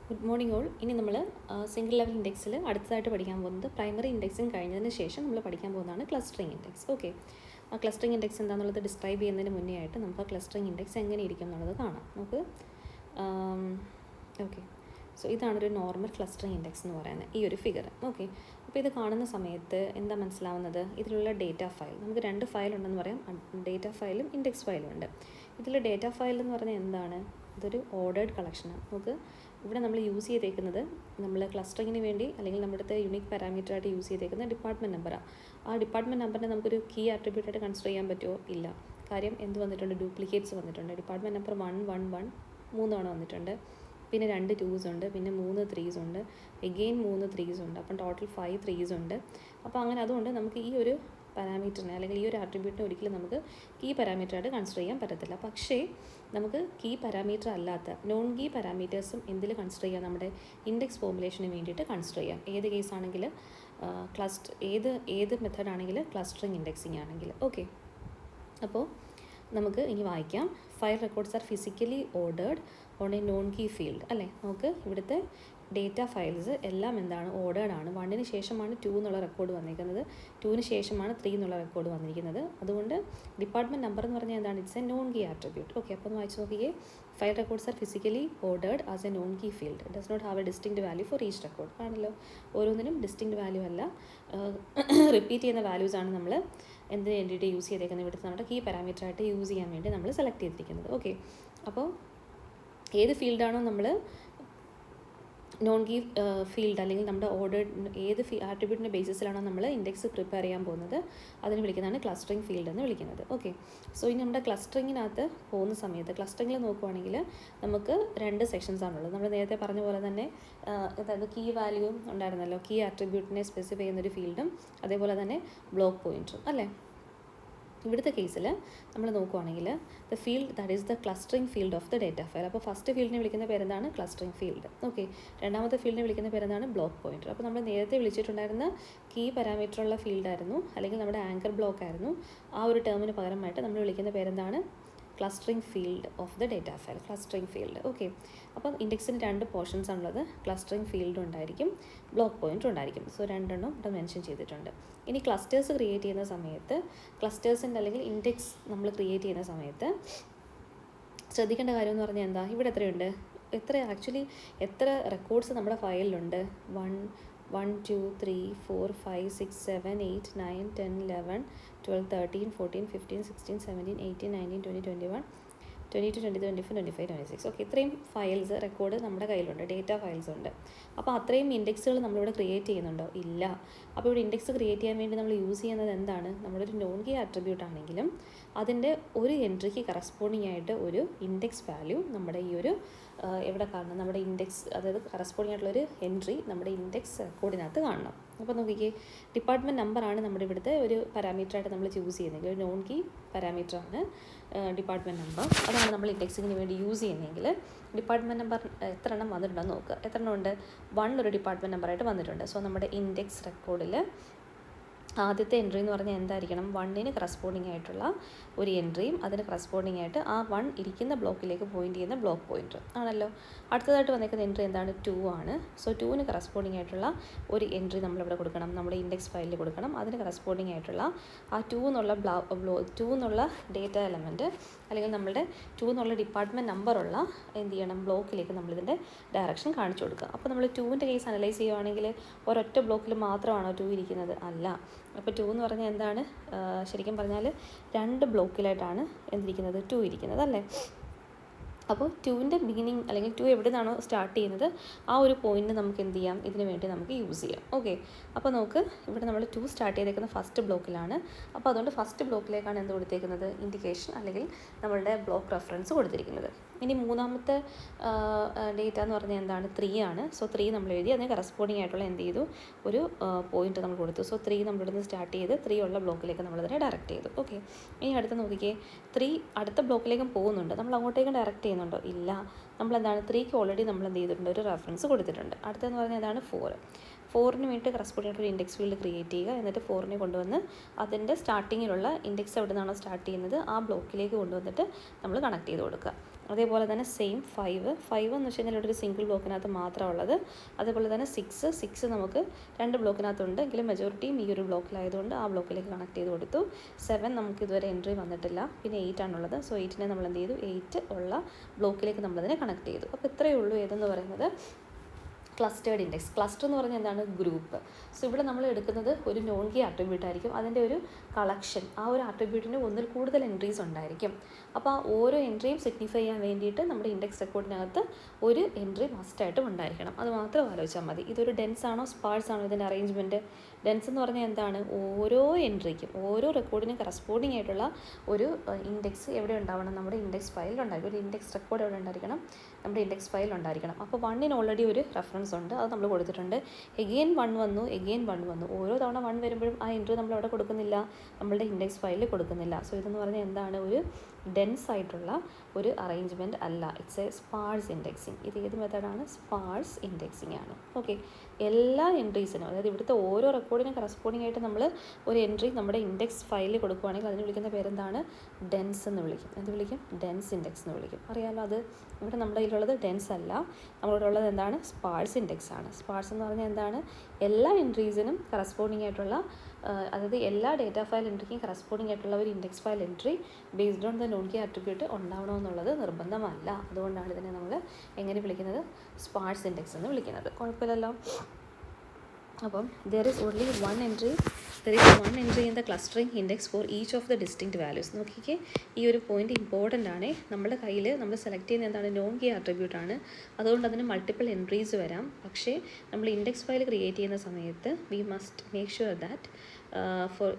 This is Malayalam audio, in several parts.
Good morning all. ഇനി നമ്മൾ സിംഗിൾ ലെവൽ ഇൻഡെക്സിൽ അടുത്തതായിട്ട് പഠിക്കാൻ പോകുന്നത് പ്രൈമറി ഇൻഡെക്സിങ് കഴിഞ്ഞതിന് ശേഷം നമ്മൾ പഠിക്കാൻ പോകുന്നതാണ് ക്ലസ്റ്ററിങ് ഇൻഡെക്സ്. ഓക്കെ, ആ ക്ലസ്റ്ററിങ് ഇൻഡെക്സ് എന്താണെന്നുള്ളത് ഡിസ്ക്രൈബ് ചെയ്യുന്നതിന് മുന്നേ ആയിട്ട് നമുക്ക് ആ ക്ലസ്റ്ററിങ് ഇൻഡെക്സ് എങ്ങനെ ഇരിക്കും എന്നുള്ളത് കാണാം. നമുക്ക് ഓക്കെ, സോ ഇതാണൊരു നോർമൽ ക്ലസ്റ്ററിങ് ഇൻഡെക്സ് എന്ന് പറയുന്നത്, ഈ ഒരു ഫിഗർ. ഓക്കെ, അപ്പോൾ ഇത് കാണുന്ന സമയത്ത് എന്താ മനസ്സിലാവുന്നത്? ഇതിലുള്ള ഡേറ്റ ഫയൽ, നമുക്ക് രണ്ട് ഫയൽ ഉണ്ടെന്ന് പറയാം, ഡേറ്റ ഫയലും ഇൻഡെക്സ് ഫയലും ഉണ്ട്. ഇതിൽ ഡേറ്റ ഫയൽ എന്ന് പറഞ്ഞാൽ എന്താണ്? ഇതൊരു ഓർഡേർഡ് കളക്ഷനാണ്. നമുക്ക് ഇവിടെ നമ്മൾ യൂസ് ചെയ്തേക്കുന്നത്, നമ്മൾ ക്ലസ്റ്ററിങ്ങിന് വേണ്ടി അല്ലെങ്കിൽ നമ്മുടെ അടുത്ത് യുണീക്ക് പാരാമീറ്ററായിട്ട് യൂസ് ചെയ്തേക്കുന്ന ഡിപ്പാർട്ട്മെൻറ്റ് നമ്പറാണ്. ആ ഡിപ്പാർട്ട്മെൻറ്റ് നമ്പറിനെ നമുക്കൊരു കീ ആട്രിബ്യൂട്ടായിട്ട് കൺസിഡർ ചെയ്യാൻ പറ്റുമോ? ഇല്ല. കാര്യം എന്ത് വന്നിട്ടുണ്ട്? ഡ്യൂപ്ലിക്കേറ്റ്സ് വന്നിട്ടുണ്ട്. ഡിപ്പാർട്ട്മെൻറ്റ് നമ്പർ 111 3 തവണ വന്നിട്ടുണ്ട്. പിന്നെ 2 2s ഉണ്ട്, പിന്നെ 3 3s ഉണ്ട്, എഗെയിൻ 3 3s ഉണ്ട്. അപ്പം ടോട്ടൽ 5 3s ഉണ്ട്. അപ്പോൾ അങ്ങനെ അതുകൊണ്ട് നമുക്ക് ഈ ഒരു പാരാമീറ്ററിനെ അല്ലെങ്കിൽ ഈ ഒരു ആട്രിബ്യൂട്ടിനെ ഒരിക്കലും നമുക്ക് കീ പാരാമീറ്ററായിട്ട് കൺസിഡർ ചെയ്യാൻ പറ്റത്തില്ല. പക്ഷേ നമുക്ക് കീ പാരാമീറ്റർ അല്ലാത്ത നോൺ കീ പാരാമീറ്റേഴ്സും എന്തിൽ കൺസിഡർ ചെയ്യാം? നമ്മുടെ ഇൻഡെക്സ് ഫോർമുലേഷന് വേണ്ടിയിട്ട് കൺസിഡർ ചെയ്യാം. ഏത് കേസാണെങ്കിൽ ഏത് മെത്തേഡാണെങ്കിൽ ക്ലസ്റ്ററിങ് ഇൻഡെക്സിങ് ആണെങ്കിൽ. ഓക്കെ, അപ്പോൾ നമുക്ക് ഇനി വായിക്കാം. File records are physically ordered on a non key field. അല്ലേ, നമുക്ക് ഇവിടുത്തെ ഡേറ്റ ഫയൽസ് എല്ലാം എന്താണ്? ഓർഡേർഡ് ആണ്. 1ന് ശേഷമാണ് 2 എന്നുള്ള റെക്കോർഡ് വന്നിരിക്കുന്നത്, 2ന് ശേഷമാണ് 3 എന്നുള്ള റെക്കോർഡ് വന്നിരിക്കുന്നത്. അതുകൊണ്ട് ഡിപ്പാർട്ട്മെൻറ്റ് നമ്പർ എന്ന് പറഞ്ഞാൽ എന്താണ്? It's a non key attribute. Okay, അപ്പോൾ ഒന്ന് വായിച്ച് നോക്കിയേ. File records are physically ordered as a non key field, does not have a distinct value for each record. ആണല്ലോ, ഓരോന്നിനും ഡിസ്റ്റിങ്ക്ട് വാല്യൂ അല്ല, റിപ്പീറ്റ് ചെയ്യുന്ന വാല്യൂസ് ആണ് നമ്മൾ എന്തിനു വേണ്ടിയിട്ട് യൂസ് ചെയ്തേക്കുന്നത്? ഇവിടുത്തെ നമ്മുടെ കീ പാരാമീറ്ററായിട്ട് യൂസ് ചെയ്യാൻ വേണ്ടി നമ്മൾ സെലക്ട് ചെയ്തിരിക്കുന്നത്. ഓക്കെ, അപ്പോൾ ഏത് ഫീൽഡാണോ നമ്മൾ നോൺ കീ ഫീൽഡ് അല്ലെങ്കിൽ നമ്മുടെ ഓർഡേർഡ് ഏത് ആട്രിബ്യൂട്ടിൻ്റെ ബേസിസിലാണോ നമ്മൾ ഇൻഡെക്സ് പ്രിപ്പയർ ചെയ്യാൻ പോകുന്നത്, അതിന് വിളിക്കുന്നതാണ് ക്ലസ്റ്ററിങ് ഫീൽഡ് എന്ന് വിളിക്കുന്നത്. ഓക്കെ, സോ ഇനി നമ്മുടെ ക്ലസ്റ്ററിങ്ങിനകത്ത് പോകുന്ന സമയത്ത് ക്ലസ്റ്ററിങ്ങിൽ നോക്കുവാണെങ്കിൽ നമുക്ക് 2 സെക്ഷൻസ് ആണുള്ളത്. നമ്മൾ നേരത്തെ പറഞ്ഞ പോലെ തന്നെ അതായത് കീ വാല്യൂവും ഉണ്ടായിരുന്നല്ലോ, കീ ആട്രിബ്യൂട്ടിനെ സ്പെസിഫൈ ചെയ്യുന്നൊരു ഫീൽഡും അതേപോലെ തന്നെ ബ്ലോക്ക് പോയിൻറ്ററും. അല്ലേ, ഇവിടുത്തെ കേസിൽ നമ്മൾ നോക്കുവാണെങ്കിൽ the field that is the clustering field of the data file. അപ്പോൾ ഫസ്റ്റ് ഫീൽഡിനെ വിളിക്കുന്ന പേരെന്താണ്? Clustering field. ഓക്കെ, രണ്ടാമത്തെ ഫീൽഡിനെ വിളിക്കുന്ന പേരെന്താണ്? Block pointer. അപ്പോൾ നമ്മൾ നേരത്തെ വിളിച്ചിട്ടുണ്ടായിരുന്ന കീ പാരാമീറ്ററുള്ള ഫീൽഡായിരുന്നു അല്ലെങ്കിൽ നമ്മുടെ ആങ്കർ ബ്ലോക്ക് ആയിരുന്നു. ആ ഒരു ടേമിന് പകരമായിട്ട് നമ്മൾ വിളിക്കുന്ന പേരെന്താണ്? Clustering field of the data file, clustering field. Okay, അപ്പം ഇൻഡെക്സിന് 2 പോർഷൻസ് ആണുള്ളത്. ക്ലസ്റ്ററിങ് ഫീൽഡ് ഉണ്ടായിരിക്കും, ബ്ലോക്ക് പോയിൻറ്റർ ഉണ്ടായിരിക്കും. സോ 2 ഇവിടെ മെൻഷൻ ചെയ്തിട്ടുണ്ട്. ഇനി ക്ലസ്റ്റേഴ്സ് ക്രിയേറ്റ് ചെയ്യുന്ന സമയത്ത്, ക്ലസ്റ്റേഴ്സിൻ്റെ അല്ലെങ്കിൽ ഇൻഡെക്സ് നമ്മൾ ക്രിയേറ്റ് ചെയ്യുന്ന സമയത്ത് ശ്രദ്ധിക്കേണ്ട കാര്യം എന്ന് പറഞ്ഞാൽ എന്താ? ഇവിടെ എത്രയുണ്ട്? എത്ര റെക്കോർഡ്സ് നമ്മുടെ ഫയലിലുണ്ട്? 1 2 3 4 5 6 7 8 9 10 11 12 13 14 15 16 17 18 19 20 21 22 23 24 25 26. ഓക്കെ, ഇത്രയും ഫയൽസ് റെക്കോർഡ് നമ്മുടെ കയ്യിലുണ്ട്, ഡേറ്റ ഫയൽസ് ഉണ്ട്. അപ്പോൾ അത്രയും ഇൻഡെക്സുകൾ നമ്മളിവിടെ ക്രിയേറ്റ് ചെയ്യുന്നുണ്ടോ? ഇല്ല. അപ്പോൾ ഇവിടെ ഇൻഡെക്സ് ക്രിയേറ്റ് ചെയ്യാൻ വേണ്ടി നമ്മൾ യൂസ് ചെയ്യുന്നത് എന്താണ്? നമ്മുടെ ഒരു നോൺ കീ ആട്രിബ്യൂട്ട് ആണെങ്കിലും അതിൻ്റെ ഒരു എൻട്രിക്ക് കറസ്പോണ്ടിങ് ആയിട്ട് ഒരു ഇൻഡെക്സ് വാല്യൂ നമ്മുടെ ഈ ഒരു എവിടെ കാണണം? നമ്മുടെ ഇൻഡെക്സ്, അതായത് കറസ്പോണ്ടിങ് ആയിട്ടുള്ളൊരു എൻട്രി നമ്മുടെ ഇൻഡെക്സ് റെക്കോർഡിനകത്ത് കാണണം. അപ്പോൾ നോക്കിക്കേ, ഡിപ്പാർട്ട്മെൻറ്റ് നമ്പറാണ് നമ്മുടെ ഇവിടുത്തെ ഒരു പാരാമീറ്ററായിട്ട് നമ്മൾ ചൂസ് ചെയ്യുന്നതെങ്കിൽ, ഒരു നോൺ കീ പാരാമീറ്ററാണ് ഡിപ്പാർട്ട്മെൻറ്റ് നമ്പർ. അതാണ് നമ്മൾ ഇൻഡെക്സിങ്ങിന് വേണ്ടി യൂസ് ചെയ്യുന്നതെങ്കിൽ ഡിപ്പാർട്ട്മെൻറ്റ് നമ്പർ എത്ര എണ്ണം വന്നിട്ടുണ്ടെന്ന് നോക്കുക. എത്ര എണ്ണം ഉണ്ട്? 1 ഒരു ഡിപ്പാർട്ട്മെൻറ്റ് നമ്പറായിട്ട് വന്നിട്ടുണ്ട്. സോ നമ്മുടെ ഇൻഡെക്സ് റെക്കോർഡിൽ ആദ്യത്തെ എൻട്രി എന്ന് പറഞ്ഞാൽ എന്തായിരിക്കണം? 1ന് കറസ്പോണ്ടിങ് ആയിട്ടുള്ള ഒരു എൻട്രിയും അതിന് കറസ്പോണ്ടിങ് ആയിട്ട് ആ 1 ഇരിക്കുന്ന ബ്ലോക്കിലേക്ക് പോയിൻ്റ് ചെയ്യുന്ന ബ്ലോക്ക് പോയിൻറ്റർ ആണല്ലോ. അടുത്തതായിട്ട് വന്നിരിക്കുന്ന എൻട്രി എന്താണ്? 2 ആണ്. സോ 2ന് കറസ്പോണ്ടിങ് ആയിട്ടുള്ള ഒരു എൻട്രി നമ്മളിവിടെ കൊടുക്കണം, നമ്മുടെ ഇൻഡെക്സ് ഫയലിൽ കൊടുക്കണം. അതിന് കറസ്പോണ്ടിങ് ആയിട്ടുള്ള ആ 2 എന്നുള്ള ഡേറ്റ എലമെൻറ്റ് അല്ലെങ്കിൽ നമ്മളുടെ 2 എന്നുള്ള ഡിപ്പാർട്ട്മെൻറ്റ് നമ്പറുള്ള എന്ത് ചെയ്യണം? ബ്ലോക്കിലേക്ക് നമ്മളിതിൻ്റെ ഡയറക്ഷൻ കാണിച്ചു കൊടുക്കുക. അപ്പോൾ നമ്മൾ 2ൻ്റെ കേസ് അനലൈസ് ചെയ്യുവാണെങ്കിൽ ഒരൊറ്റ ബ്ലോക്കിൽ മാത്രമാണോ 2 ഇരിക്കുന്നത്? അല്ല. അപ്പോൾ 2 എന്ന് പറഞ്ഞാൽ എന്താണ്? ശരിക്കും പറഞ്ഞാൽ 2 ബ്ലോക്കിലായിട്ടാണ് എന്തിരിക്കുന്നത്? 2 ഇരിക്കുന്നത്, അല്ലേ? അപ്പോൾ 2ൻ്റെ ബിഗിനിങ് അല്ലെങ്കിൽ 2 എവിടെ നിന്നാണോ സ്റ്റാർട്ട് ചെയ്യുന്നത് ആ ഒരു പോയിന്റ് നമുക്ക് എന്ത് ചെയ്യാം? ഇതിന് വേണ്ടി നമുക്ക് യൂസ് ചെയ്യാം. ഓക്കെ, അപ്പോൾ നമുക്ക് ഇവിടെ നമ്മൾ 2 സ്റ്റാർട്ട് ചെയ്തേക്കുന്ന ഫസ്റ്റ് ബ്ലോക്കിലാണ്. അപ്പോൾ അതുകൊണ്ട് ഫസ്റ്റ് ബ്ലോക്കിലേക്കാണ് എന്ത് കൊടുത്തേക്കുന്നത്? ഇൻഡിക്കേഷൻ അല്ലെങ്കിൽ നമ്മളുടെ ബ്ലോക്ക് റെഫറൻസ് കൊടുത്തിരിക്കുന്നത്. ഇനി മൂന്നാമത്തെ ഡേറ്റ എന്ന് പറഞ്ഞാൽ എന്താണ്? 3 ആണ്. സോ 3 നമ്മൾ എഴുതി, അതിന് കറസ്പോണ്ടിങ് ആയിട്ടുള്ള എന്ത് ചെയ്തു? ഒരു പോയിന്റ് നമ്മൾ കൊടുത്തു. സോ 3 നമ്മളിവിടുന്ന് സ്റ്റാർട്ട് ചെയ്ത് 3 ഉള്ള ബ്ലോക്കിലേക്ക് നമ്മളതിനെ ഡയറക്റ്റ് ചെയ്തു. ഓക്കെ, ഇനി അടുത്ത് നോക്കിക്കേ, 3 അടുത്ത ബ്ലോക്കിലേക്കും പോകുന്നുണ്ട്. നമ്മൾ അങ്ങോട്ടേക്കും ഡയറക്റ്റ് ചെയ്യുന്നുണ്ടോ? ഇല്ല. നമ്മളെന്താണ്? 3ക്ക് ഓൾറെഡി നമ്മൾ എന്ത് ചെയ്തിട്ടുണ്ട്? ഒരു റെഫറൻസ് കൊടുത്തിട്ടുണ്ട്. അടുത്തെന്ന് പറഞ്ഞാൽ എന്താണ്? 4ന് വേണ്ടി കറസ്പോണ്ടിങ് ആയിട്ട് ഒരു ഇൻഡെക്സ് ഫീൽഡ് ക്രിയേറ്റ് ചെയ്യുക. എന്നിട്ട് 4നെ കൊണ്ടുവന്ന് അതിൻ്റെ സ്റ്റാർട്ടിങ്ങിലുള്ള ഇൻഡെക്സ് എവിടെ നിന്നാണോ സ്റ്റാർട്ട് ചെയ്യുന്നത് ആ ബ്ലോക്കിലേക്ക് കൊണ്ടുവന്നിട്ട് നമ്മൾ കണക്ട് ചെയ്ത് കൊടുക്കുക. അതേപോലെ തന്നെ സെയിം 5 എന്ന് വെച്ച് കഴിഞ്ഞാൽ ഇവിടെ ഒരു സിംഗിൾ ബ്ലോക്കിനകത്ത് മാത്രമുള്ളത്. അതേപോലെ തന്നെ 6 നമുക്ക് 2 ബ്ലോക്കിനകത്തുണ്ട് എങ്കിലും മെജോറിറ്റിയും ഈ ഒരു ബ്ലോക്കിലായതുകൊണ്ട് ആ ബ്ലോക്കിലേക്ക് കണക്ട് ചെയ്ത് കൊടുത്തു. 7 നമുക്ക് ഇതുവരെ എൻട്രി വന്നിട്ടില്ല, പിന്നെ 8 ആണുള്ളത്. സോ 8നെ നമ്മൾ എന്ത് ചെയ്തു, 8 ഉള്ള ബ്ലോക്കിലേക്ക് നമ്മളതിനെ കണക്ട് ചെയ്തു. അപ്പോൾ ഇത്രയേ ഉള്ളൂ ഏതെന്ന് പറയുന്നത് ക്ലസ്റ്റേർഡ് ഇൻഡെക്സ്. ക്ലസ്റ്റർ എന്ന് പറഞ്ഞാൽ എന്താണ്, ഗ്രൂപ്പ്. സോ ഇവിടെ നമ്മൾ എടുക്കുന്നത് ഒരു നോൺ കീ ആട്രിബ്യൂട്ട് ആയിരിക്കും, അതിൻ്റെ ഒരു കളക്ഷൻ. ആ ഒരു ആട്രിബ്യൂട്ടിന് ഒന്നിൽ കൂടുതൽ എൻട്രീസ് ഉണ്ടായിരിക്കും. അപ്പോൾ ആ ഓരോ എൻട്രിയും സിഗ്നിഫൈ ചെയ്യാൻ വേണ്ടിയിട്ട് നമ്മുടെ ഇൻഡെക്സ് റെക്കോർഡിനകത്ത് ഒരു എൻട്രി മസ്റ്റായിട്ടും ഉണ്ടായിരിക്കണം. അത് മാത്രം ആലോചിച്ചാൽ മതി. ഇതൊരു ഡെൻസ് ആണോ സ്പാഴ്സ് ആണോ ഇതിൻ്റെ അറേഞ്ച്മെൻറ്റ്. ഡെൻസ് എന്ന് പറഞ്ഞാൽ എന്താണ്, ഓരോ എൻട്രിക്കും ഓരോ റെക്കോർഡിനും കറസ്പോണ്ടിങ് ആയിട്ടുള്ള ഒരു ഇൻഡെക്സ് എവിടെ ഉണ്ടാവണം, നമ്മുടെ ഇൻഡെക്സ് ഫയലിൽ ഉണ്ടായിരിക്കും. ഒരു ഇൻഡെക്സ് റെക്കോർഡ് എവിടെ ഉണ്ടായിരിക്കണം, നമ്മുടെ ഇൻഡെക്സ് ഫയൽ ഉണ്ടായിരിക്കണം. അപ്പോൾ 1 ഓൾറെഡി ഒരു റെഫറൻസ് ഉണ്ട്, അത് നമ്മൾ കൊടുത്തിട്ടുണ്ട്. എഗെയിൻ 1 വന്നു, എഗെയിൻ 1 വന്നു. ഓരോ തവണ 1 വരുമ്പോഴും ആ എൻട്രി നമ്മൾ അവിടെ കൊടുക്കുന്നില്ല, നമ്മളുടെ ഇൻഡെക്സ് ഫയലിൽ കൊടുക്കുന്നില്ല. സോ ഇതെന്ന് പറഞ്ഞാൽ എന്താണ്, ഒരു ഡെൻസ് ആയിട്ടുള്ള ഒരു അറേഞ്ച്മെൻറ്റ് അല്ല. It's a sparse indexing. ഇത് ഏത് മെത്തേഡാണ്, സ്പാഴ്സ് ഇൻഡെക്സിങ് ആണ്. ഓക്കെ, എല്ലാ എൻട്രീസിനും, അതായത് ഇവിടുത്തെ ഓരോ റെക്കോർഡിനും കറസ്പോണ്ടിങ് ആയിട്ട് നമ്മൾ ഒരു എൻട്രി നമ്മുടെ ഇൻഡെക്സ് ഫയലിൽ കൊടുക്കുകയാണെങ്കിൽ അതിന് വിളിക്കുന്ന പേരെന്താണ്, ഡെൻസ് എന്ന് വിളിക്കും. എന്ത് വിളിക്കും, ഡെൻസ് ഇൻഡെക്സ് എന്ന് വിളിക്കും. അറിയാമല്ലോ, അത് ഇവിടെ നമ്മുടെ കയ്യിലുള്ളത് ഡെൻസ് അല്ല, നമ്മളിവിടെ ഉള്ളത് എന്താണ്, സ്പാഴ്സ് ഇൻഡെക്സ് ആണ്. സ്പാഴ്സ് എന്ന് പറഞ്ഞാൽ എന്താണ്, എല്ലാ എൻട്രീസിനും കറസ്പോണ്ടിങ് ആയിട്ടുള്ള, അതായത് എല്ലാ ഡേറ്റാ ഫയൽ എൻട്രിക്കും കറസ്പോണ്ടിങ് ആയിട്ടുള്ള ഒരു index file entry based on the non key attribute ഉണ്ടാവണമെന്നുള്ളത് നിർബന്ധമല്ല. അതുകൊണ്ടാണ് ഇതിനെ നമ്മൾ എങ്ങനെ വിളിക്കുന്നത്, സ്പാഴ്സ് ഇൻഡെക്സ് എന്ന് വിളിക്കുന്നത്. കുഴപ്പമില്ലല്ലോ. അപ്പം there is only one entry in the clustering index for each of the distinct values. നോക്കിക്കേ, ഈ ഒരു പോയിന്റ് ഇമ്പോർട്ടൻ്റ് ആണ്. നമ്മുടെ കയ്യിൽ നമ്മൾ സെലക്ട് ചെയ്യുന്ന എന്താണ്, നോൺ കീ ആട്രിബ്യൂട്ട് ആണ്. അതുകൊണ്ട് അതിന് മൾട്ടിപ്പിൾ എൻട്രീസ് വരാം. പക്ഷേ നമ്മൾ ഇൻഡെക്സ് ഫയൽ ക്രിയേറ്റ് ചെയ്യുന്ന സമയത്ത് we must make sure that for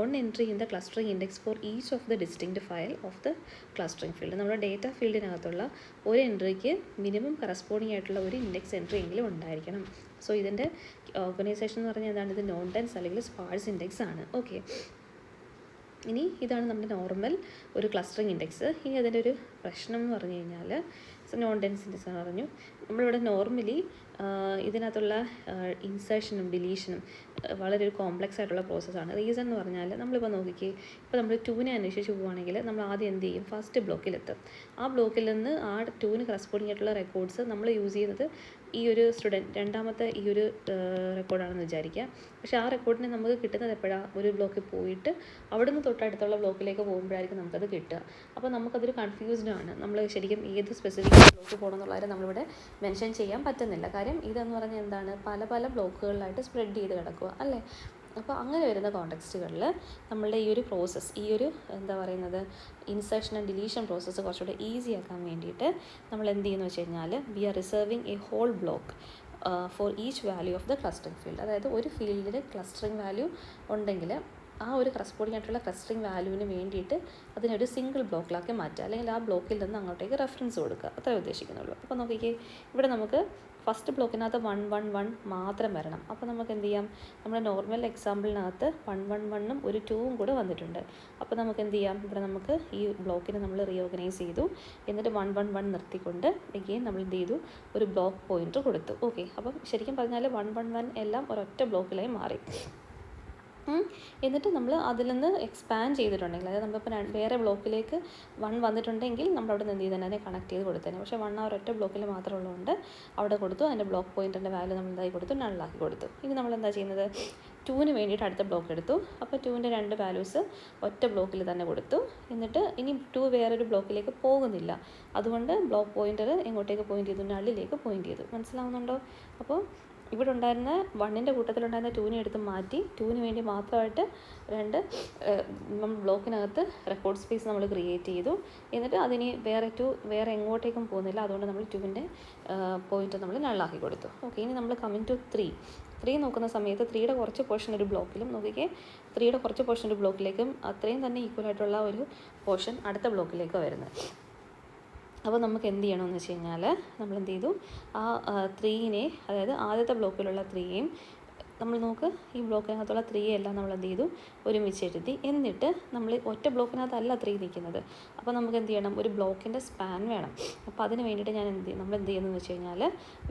one entry in the clustering index for each of the distinct file of the clustering field. നമ്മുടെ ഡേറ്റ ഫീൽഡിനകത്തുള്ള ഒരു എൻട്രിക്ക് മിനിമം കറസ്പോണ്ടിങ് ആയിട്ടുള്ള ഒരു ഇൻഡെക്സ് എൻട്രി എങ്കിലും ഉണ്ടായിരിക്കണം. സോ ഇതിൻ്റെ ഓർഗനൈസേഷൻ എന്ന് പറഞ്ഞാൽ എന്താണ്, ഇത് നോൺ ഡെൻസ് അല്ലെങ്കിൽ സ്പാഴ്സ് ഇൻഡെക്സ് ആണ്. ഓക്കെ, ഇനി ഇതാണ് നമ്മുടെ നോർമൽ ഒരു ക്ലസ്റ്ററിങ് ഇൻഡെക്സ്. ഇനി അതിൻ്റെ ഒരു പ്രശ്നം എന്ന് പറഞ്ഞു കഴിഞ്ഞാൽ, നോൺ ഡെൻസ് ഇൻഡെക്സ് എന്ന് പറഞ്ഞു. നമ്മളിവിടെ നോർമലി ഇതിനകത്തുള്ള ഇൻസേർഷനും ഡിലീഷനും വളരെ ഒരു കോംപ്ലക്സ് ആയിട്ടുള്ള പ്രോസസ്സാണ്. റീസൺ എന്ന് പറഞ്ഞാൽ, നമ്മളിപ്പോൾ നോക്കിക്കേ, ഇപ്പോൾ നമ്മൾ 2നെ അന്വേഷിച്ച് പോവുകയാണെങ്കിൽ നമ്മൾ ആദ്യം എന്ത് ചെയ്യും, ഫസ്റ്റ് ബ്ലോക്കിലെത്തും. ആ ബ്ലോക്കിൽ നിന്ന് ആ 2ന് കറസ്പോണ്ടിങ് ആയിട്ടുള്ള റെക്കോർഡ്സ് നമ്മൾ യൂസ് ചെയ്യുന്നത് ഈ ഒരു രണ്ടാമത്തെ ഈ ഒരു റെക്കോർഡാണെന്ന് വിചാരിക്കുക. പക്ഷേ ആ റെക്കോർഡിന് നമുക്ക് കിട്ടുന്നത് എപ്പോഴാണ്, ഒരു ബ്ലോക്കിൽ പോയിട്ട് അവിടെ നിന്ന് തൊട്ടടുത്തുള്ള ബ്ലോക്കിലേക്ക് പോകുമ്പോഴായിരിക്കും നമുക്കത് കിട്ടുക. അപ്പോൾ നമുക്കതൊരു കൺഫ്യൂസ്ഡ് ആണ്. നമ്മൾ ശരിക്കും ഏത് സ്പെസിഫിക് ബ്ലോക്ക് പോകണം എന്നുള്ളത് നമ്മളിവിടെ മെൻഷൻ ചെയ്യാൻ പറ്റുന്നില്ല. കാര്യം ഇതെന്ന് പറഞ്ഞാൽ എന്താണ്, പല പല ബ്ലോക്കുകളിലായിട്ട് സ്പ്രെഡ് ചെയ്ത് കിടക്കുക അല്ലേ. അപ്പോൾ അങ്ങനെ വരുന്ന കോണ്ടെക്സ്റ്റുകളിൽ നമ്മളുടെ ഈ ഒരു പ്രോസസ്സ്, ഈ ഒരു എന്താ പറയുന്നത്, ഇൻസേർഷൻ ആൻഡ് ഡിലീഷൻ പ്രോസസ്സ് കുറച്ചുകൂടെ ഈസി ആക്കാൻ വേണ്ടിയിട്ട് നമ്മൾ എന്ത് ചെയ്യുന്നു വെച്ച് കഴിഞ്ഞാൽ, we are reserving a whole block for each value of the clustering field. അതായത് ഒരു ഫീൽഡിൽ ക്ലസ്റ്ററിങ് വാല്യൂ ഉണ്ടെങ്കിൽ ആ ഒരു കറസ്പോണ്ടിങ് ആയിട്ടുള്ള ക്ലസ്റ്ററിങ് വാല്യൂവിന് വേണ്ടിയിട്ട് അതിനൊരു സിംഗിൾ ബ്ലോക്കിലാക്കി മാറ്റുക, അല്ലെങ്കിൽ ആ ബ്ലോക്കിൽ നിന്ന് അങ്ങോട്ടേക്ക് റെഫറൻസ് കൊടുക്കുക, അത്രേ ഉദ്ദേശിക്കുന്നുള്ളൂ. അപ്പോൾ നോക്കിക്കേ, ഇവിടെ നമുക്ക് ഫസ്റ്റ് ബ്ലോക്കിനകത്ത് 1 1 1 മാത്രം വരണം. അപ്പോൾ നമുക്ക് എന്ത് ചെയ്യാം, നമ്മുടെ നോർമൽ എക്സാമ്പിളിനകത്ത് 1 1 1ഉം ഒരു 2ഉം കൂടെ വന്നിട്ടുണ്ട്. അപ്പോൾ നമുക്ക് എന്ത് ചെയ്യാം, ഇവിടെ നമുക്ക് ഈ ബ്ലോക്കിനെ നമ്മൾ റീഓർഗനൈസ് ചെയ്തു. എന്നിട്ട് 1 1 1 നിർത്തിക്കൊണ്ട് എഗെയിൻ നമ്മൾ എന്ത് ചെയ്തു, ഒരു ബ്ലോക്ക് പോയിൻ്റർ കൊടുത്തു. ഓക്കെ, അപ്പം ശരിക്കും പറഞ്ഞാൽ 1 1 1 എല്ലാം ഒരൊറ്റ ബ്ലോക്കിലായി മാറി. എന്നിട്ട് നമ്മൾ അതിൽ നിന്ന് എക്സ്പാൻഡ് ചെയ്തിട്ടുണ്ടെങ്കിൽ, അതായത് നമ്മളിപ്പോൾ വേറെ ബ്ലോക്കിലേക്ക് 1 വന്നിട്ടുണ്ടെങ്കിൽ നമ്മൾ അവിടെ നിന്ന് എന്ത് ചെയ്തേനെ, അതിനെ കണക്ട് ചെയ്ത് കൊടുത്തേനെ. പക്ഷേ 1 ആ ഒരൊറ്റ ബ്ലോക്കിൽ മാത്രമേ ഉള്ളതുകൊണ്ട് അവിടെ കൊടുത്തു, അതിൻ്റെ ബ്ലോക്ക് പോയിൻ്റിൻ്റെ വാല്യൂ നമ്മൾ എന്തായി കൊടുത്തു, നള്ളാക്കി കൊടുത്തു. ഇനി നമ്മൾ എന്താ ചെയ്യുന്നത്, 2ന് വേണ്ടിയിട്ട് അടുത്ത ബ്ലോക്ക് എടുത്തു. അപ്പോൾ 2ൻ്റെ 2 വാല്യൂസ് ഒറ്റ ബ്ലോക്കിൽ തന്നെ കൊടുത്തു. എന്നിട്ട് ഇനി 2 വേറൊരു ബ്ലോക്കിലേക്ക് പോകുന്നില്ല, അതുകൊണ്ട് ബ്ലോക്ക് പോയിൻ്റർ എങ്ങോട്ടേക്ക് പോയിൻ്റ് ചെയ്തു, നള്ളിലേക്ക് പോയിൻ്റ് ചെയ്തു. മനസ്സിലാവുന്നുണ്ടോ? അപ്പോൾ ഇവിടെ ഉണ്ടായിരുന്ന 1ൻ്റെ കൂട്ടത്തിലുണ്ടായിരുന്ന 2നെ എടുത്ത് മാറ്റി 2ന് വേണ്ടി മാത്രമായിട്ട് നമ്മൾ ബ്ലോക്കിനകത്ത് റെക്കോർഡ് സ്പേസ് നമ്മൾ ക്രിയേറ്റ് ചെയ്തു. എന്നിട്ട് അതിന് വേറെ എങ്ങോട്ടേക്കും പോകുന്നില്ല, അതുകൊണ്ട് നമ്മൾ 2ൻ്റെ പോയിൻ്റ് നമ്മൾ നള്ളാക്കി കൊടുത്തു. ഓക്കെ, ഇനി നമ്മൾ കമ്മിങ് ടു 3 നോക്കുന്ന സമയത്ത് 3യുടെ കുറച്ച് പോർഷൻ ഒരു ബ്ലോക്കിലും, നോക്കിക്കേ 3യുടെ കുറച്ച് പോർഷൻ ഒരു ബ്ലോക്കിലേക്കും അത്രയും തന്നെ ഈക്വൽ ആയിട്ടുള്ള ഒരു പോർഷൻ അടുത്ത ബ്ലോക്കിലേക്കും വരുന്നത്. അപ്പോൾ നമുക്ക് എന്ത് ചെയ്യണമെന്ന് വെച്ച് കഴിഞ്ഞാൽ, നമ്മൾ എന്ത് ചെയ്തു, ആ 3നെ, അതായത് ആദ്യത്തെ ബ്ലോക്കിലുള്ള 3യെയും നമ്മൾ നോക്ക് ഈ ബ്ലോക്കിനകത്തുള്ള 3 എല്ലാം നമ്മൾ എന്ത് ചെയ്തു ഒരുമിച്ച് എഴുതി. എന്നിട്ട് നമ്മൾ ഒറ്റ ബ്ലോക്കിനകത്തല്ല 3 നിൽക്കുന്നത്. അപ്പോൾ നമുക്ക് എന്ത് ചെയ്യണം, ഒരു ബ്ലോക്കിൻ്റെ സ്പാൻ വേണം. അപ്പോൾ അതിന് വേണ്ടിയിട്ട് നമ്മൾ എന്ത് ചെയ്യുന്നതെന്ന് വെച്ച് കഴിഞ്ഞാൽ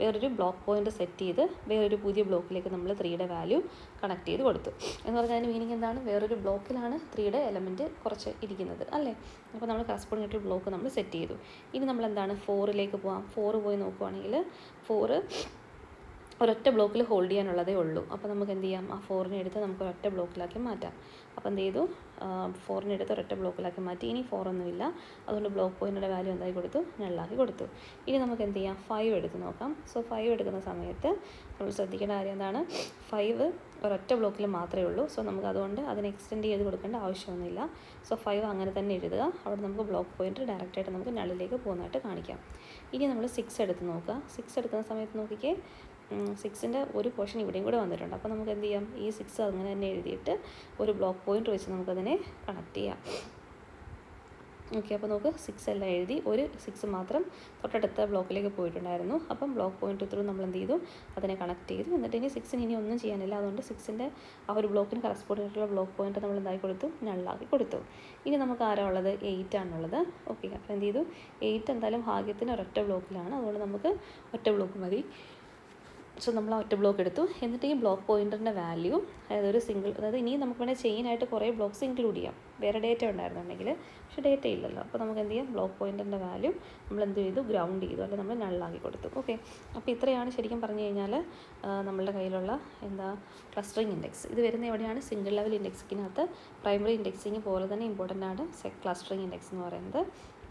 വേറൊരു ബ്ലോക്ക് പോയിൻ്റ് സെറ്റ് ചെയ്ത് വേറൊരു പുതിയ ബ്ലോക്കിലേക്ക് നമ്മൾ 3യുടെ വാല്യൂ കണക്ട് ചെയ്ത് കൊടുത്തു. എന്ന് പറഞ്ഞാൽ അതിന് മീനിങ് എന്താണ്, വേറൊരു ബ്ലോക്കിലാണ് 3യുടെ എലമെൻറ്റ് കുറച്ച് ഇരിക്കുന്നത് അല്ലേ. അപ്പോൾ നമ്മൾ കറസ്പോണ്ടിങ് ആയിട്ടുള്ള ബ്ലോക്ക് നമ്മൾ സെറ്റ് ചെയ്തു. ഇനി നമ്മൾ എന്താണ് 4ലേക്ക് പോകാം. 4 പോയി നോക്കുവാണെങ്കിൽ 4 ഒരൊറ്റ ബ്ലോക്കിൽ ഹോൾഡ് ചെയ്യാനുള്ളതേ ഉള്ളൂ. അപ്പോൾ നമുക്ക് എന്ത് ചെയ്യാം, ആ 4നെ എടുത്ത് നമുക്ക് ഒരൊറ്റ ബ്ലോക്കിലാക്കി മാറ്റാം. അപ്പോൾ എന്ത് ചെയ്തു, 4നെ എടുത്ത് ഒരൊറ്റ ബ്ലോക്കിലാക്കി മാറ്റി. ഇനി 4 ഒന്നുമില്ല, അതുകൊണ്ട് ബ്ലോക്ക് പോയിൻ്റിൻ്റെ വാല്യൂ എന്തായി കൊടുത്തു, നള്ളാക്കി കൊടുത്തു. ഇനി നമുക്ക് എന്ത് ചെയ്യാം, 5 എടുത്ത് നോക്കാം. സോ 5 എടുക്കുന്ന സമയത്ത് നമ്മൾ ശ്രദ്ധിക്കേണ്ട കാര്യം എന്താണ്, 5 ഒരൊറ്റ ബ്ലോക്കിൽ മാത്രമേ ഉള്ളൂ. സോ നമുക്ക് അതുകൊണ്ട് അതിനെ എക്സ്റ്റെൻഡ് ചെയ്ത് കൊടുക്കേണ്ട ആവശ്യമൊന്നുമില്ല. സോ 5 അങ്ങനെ തന്നെ എഴുതുക. അവിടെ നമുക്ക് ബ്ലോക്ക് പോയിൻ്റ് ഡയറക്റ്റായിട്ട് നമുക്ക് നള്ളിലേക്ക് പോകുന്നതായിട്ട് കാണിക്കാം. ഇനി നമ്മൾ 6 എടുത്ത് നോക്കുക. 6 എടുക്കുന്ന സമയത്ത് നോക്കിക്കേ, 6ൻ്റെ ഒരു പോർഷൻ ഇവിടെയും കൂടെ വന്നിട്ടുണ്ട്. അപ്പോൾ നമുക്ക് എന്ത് ചെയ്യാം, ഈ 6 അങ്ങനെ തന്നെ എഴുതിയിട്ട് ഒരു ബ്ലോക്ക് പോയിൻ്റ് വെച്ച് നമുക്കതിനെ കണക്ട് ചെയ്യാം. ഓക്കെ, അപ്പോൾ നമുക്ക് 6 എല്ലാം എഴുതി, ഒരു 6 മാത്രം തൊട്ടടുത്ത ബ്ലോക്കിലേക്ക് പോയിട്ടുണ്ടായിരുന്നു. അപ്പം ബ്ലോക്ക് പോയിൻ്റ് ത്രൂ നമ്മൾ എന്ത് ചെയ്തു, അതിനെ കണക്ട് ചെയ്തു. എന്നിട്ട് ഇനി 6ന് ഇനി ഒന്നും ചെയ്യാനില്ല. അതുകൊണ്ട് 6ൻ്റെ ആ ഒരു ബ്ലോക്കിന് കറസ്പോണ്ടിങ് ആയിട്ടുള്ള ബ്ലോക്ക് പോയിൻ്റ് നമ്മൾ എന്തായി കൊടുത്തു, നള്ളാക്കി കൊടുത്തു. ഇനി നമുക്ക് ആരാ ഉള്ളത്, 8 ആണുള്ളത്. ഓക്കെ, അപ്പോൾ എന്ത് ചെയ്തു, 8 എന്തായാലും ഭാഗ്യത്തിന് ഒരൊറ്റ ബ്ലോക്കിലാണ്, അതുകൊണ്ട് നമുക്ക് ഒറ്റ ബ്ലോക്ക് മതി. സോ നമ്മൾ ആ ഒറ്റ ബ്ലോക്ക് എടുത്തു. എന്നിട്ട് ഈ ബ്ലോക്ക് പോയിൻ്റിൻ്റെ വാല്യൂ, അതായത് ഇനിയും നമുക്ക് വേണേൽ ചെയിനായിട്ട് കുറേ ബ്ലോക്ക്സ് ഇൻക്ലൂഡ് ചെയ്യാം. വേറെ ഡേറ്റ ഉണ്ടായിരുന്നുണ്ടെങ്കിൽ, പക്ഷേ ഡേറ്റ ഇല്ലല്ലോ. അപ്പോൾ നമുക്ക് എന്ത് ചെയ്യാം, ബ്ലോക്ക് പോയിൻ്റിൻ്റെ വാല്യൂ നമ്മൾ എന്ത് ചെയ്തു, ഗ്രൗണ്ട് ചെയ്തു, അല്ലെങ്കിൽ നമ്മൾ നള്ളാക്കി കൊടുത്തു. ഓക്കെ, അപ്പോൾ ഇത്രയാണ് ശരിക്കും പറഞ്ഞു കഴിഞ്ഞാൽ നമ്മളുടെ കയ്യിലുള്ള ക്ലസ്റ്ററിങ് ഇൻഡെക്സ്. ഇത് വരുന്ന എവിടെയാണ്, സിംഗിൾ ലെവൽ ഇൻഡെക്സിനകത്ത് പ്രൈമറി ഇൻഡെക്സിങ് പോലെ തന്നെ ഇമ്പോർട്ടൻ്റ് ആണ് ക്ലസ്റ്ററിങ് ഇൻഡെക്സ് എന്ന് പറയുന്നത്.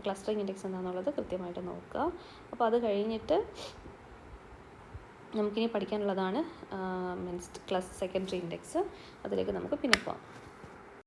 ക്ലസ്റ്ററിങ് ഇൻഡെക്സ് എന്താണെന്നുള്ളത് കൃത്യമായിട്ട് നോക്കുക. അപ്പോൾ അത് കഴിഞ്ഞിട്ട് നമുക്കിനി പഠിക്കാനുള്ളതാണ് സെക്കൻഡറി ഇൻഡെക്സ്. അതിലേക്ക് നമുക്ക് പിന്നെ പോകാം.